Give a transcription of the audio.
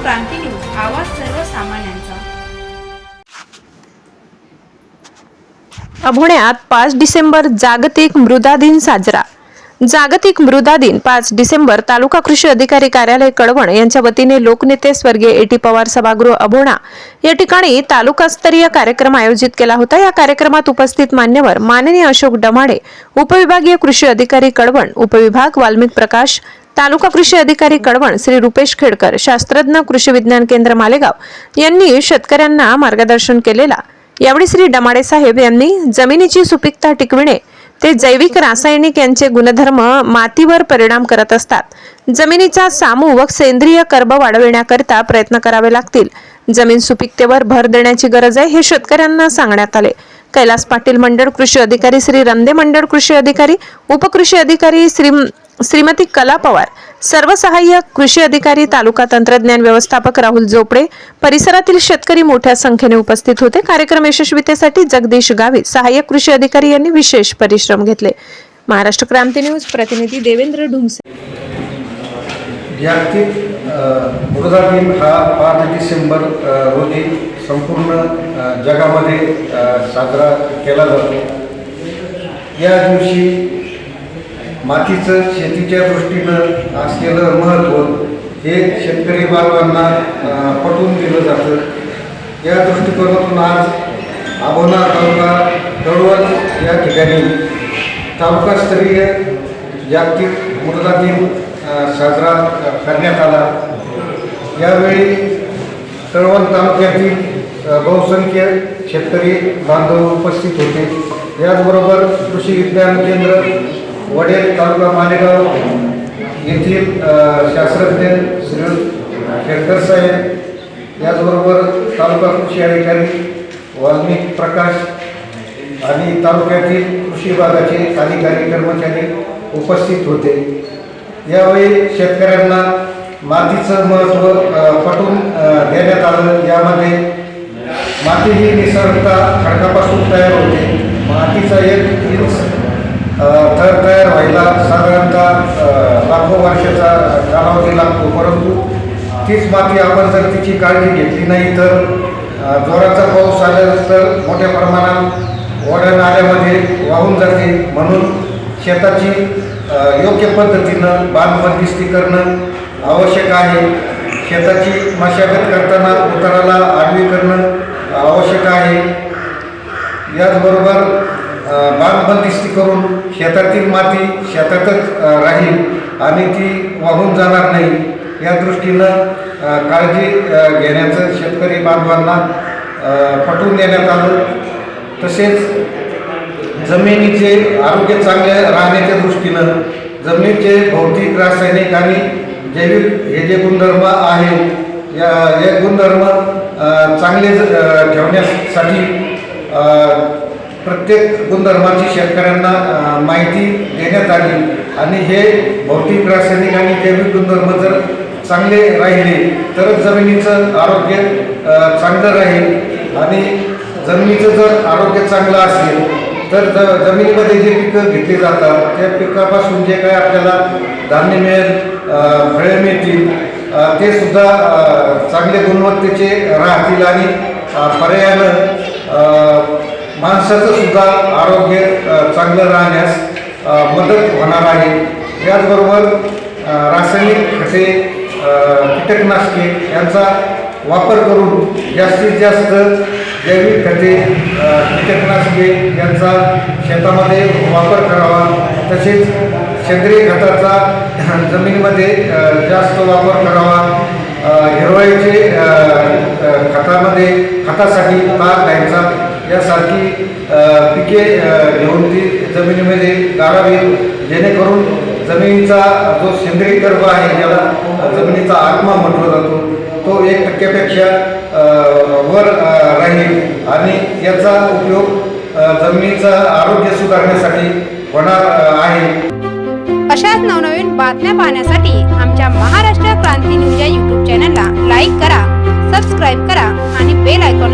क्रांती news, आवाज सर्वसामान्यांचा। अभोण्यात 5 डिसेंबर जागतिक मृदा दिन साजरा। जागतिक मृदा दिन 5 डिसेंबर तालुका कृषी अधिकारी कार्यालय कळवण यांच्या वतीने लोकनेते स्वर्गीय ए.टी. पवार सभागृह अभोणा या ठिकाणी तालुकास्तरीय कार्यक्रम आयोजित केला होता। या कार्यक्रमात उपस्थित मान्यवर माननीय अशोक डमाडे, उपविभागीय कृषी अधिकारी कळवण, उपविभाग वाल्मिक प्रकाश, तालुका कृषी अधिकारी कळवण श्री रुपेश खेडकर, शास्त्रज्ञ कृषी विज्ञान केंद्र मालेगाव यांनी शेतकऱ्यांना मार्गदर्शन केलेला। यावेळी श्री डमाडे साहेब यांनी जमिनीची सुपीकता टिकविणे ते जैविक रासायनिक यांचे गुणधर्म मातीवर परिणाम करत असतात। जमिनीचा सामू व सेंद्रिय कर्ब वाढविण्याकरिता प्रयत्न करावे लागतील। जमीन सुपीकतेवर भर देण्याची गरज आहे हे शेतकऱ्यांना सांगण्यात आले। कैलास पाटील मंडळ कृषी अधिकारी, श्री रंदे मंडळ कृषी अधिकारी, उपकृषी अधिकारी श्रीमती कला पवार, सर्व सहाय्यक कृषी अधिकारी, तालुका तंत्रज्ञान व्यवस्थापक राहुल जोपडे, परिसरातील शेतकरी मोठ्या संख्येने उपस्थित होते। कार्यक्रम यशस्वीतेसाठी जगदीश गावित, सहाय्यक कृषी अधिकारी यांनी विशेष परिश्रम घेतले। महाराष्ट्र क्रांती न्यूज प्रतिनिधी देवेंद्र ढुमसे। जागतिक मृदा दिन हा 5 डिसेंबर रोजी संपूर्ण जगामध्ये साजरा केला जातो। या दिवशी मातीचं शेतीच्या दृष्टीनं असलेलं महत्त्व हे शेतकरी बांधवांना पटवून दिलं जातं। या दृष्टिकोनातून आज अभोणा तालुका कळवण या ठिकाणी तालुकास्तरीय जागतिक मृदा दिन साजरा करण्यात आला। यावेळी कळवण तालुक्यातील बहुसंख्य शेतकरी बांधव उपस्थित होते। याचबरोबर कृषी विज्ञान केंद्र वडेल तालुका मालेगाव येथील शास्त्रज्ञ श्री खेडकर साहेब, याचबरोबर तालुका कृषी अधिकारी वाल्मिक प्रकाश आणि तालुक्यातील कृषी विभागाचे अधिकारी कर्मचारी उपस्थित होते। यावेळी शेतकऱ्यांना मातीचं महत्त्व पटवून देण्यात आलं। यामध्ये माती ही निसर्गतः खडकापासून तयार होते। मातीचा एक इंच थर तयार व्हायला साधारणतः लाखो वर्षाचा कालावधी लागतो, परंतु तीच माती आपण जर तिची काळजी घेतली नाही तर जोराचा पाऊस आला तर मोठ्या प्रमाणात ओढ्या नाल्यामध्ये वाहून जाते। म्हणून शेताची योग्य पद्धतीनं बांधबंदिस्ती करणं आवश्यक आहे। शेताची मशागत करताना उताराला आडवी करणं आवश्यक आहे। याचबरोबर बांधबंदिस्ती करून शेतातील माती शेतातच राहील आणि ती वाहून जाणार नाही या दृष्टीनं काळजी घेण्याचं शेतकरी बांधवांना पटवून देण्यात आलं। तसेच जमिनीचे आरोग्य चांगले राहण्याच्या दृष्टीनं जमिनीचे भौतिक, रासायनिक आणि जैविक हे जे गुणधर्म आहेत या गुणधर्म चांगले ठेवण्यासाठी प्रत्येक गुणधर्माची शेतकऱ्यांना माहिती देण्यात आली आणि हे भौतिक, रासायनिक आणि जैविक गुणधर्म जर चांगले राहिले तरच जमिनीचं आरोग्य चांगलं राहील आणि जमिनीचं जर आरोग्य चांगलं असेल तर जमिनीमध्ये जे पिकं घेतली जातात त्या पिकापासून जे काय आपल्याला धान्य मिळेल, फळे मिळतील ते सुद्धा चांगले गुणवत्तेचे राहतील आणि पर्यायानं माणसाचं सुद्धा आरोग्य चांगलं राहण्यास मदत होणार आहे। याचबरोबर रासायनिक खते, कीटकनाशके यांचा वापर करून जास्तीत जास्त जैविक खते, कीटकनाशके यांचा शेतामध्ये वापर करावा। तसेच सेंद्रिय खताचा जमिनीमध्ये जास्त वापर करावा। हिरवळीचे खतासाठी ताक घ्यायचा यासारखी पिके घेऊन ती जमिनीमध्ये गाडावी, जेणेकरून जमिनीचा जो सेंद्रिय कर्ब आहे ज्याला जमिनीचा आत्मा म्हटलं जातो तो 1% वर राहील आणि याचा उपयोग जमिनीचं आरोग्य सुधारण्यासाठी होणार आहे। अशाच नवनवीन बातम्या पाहण्यासाठी आमच्या महाराष्ट्र क्रांती न्यूज या YouTube चॅनलला लाईक करा, सबस्क्राईब करा आणि बेल आयकॉन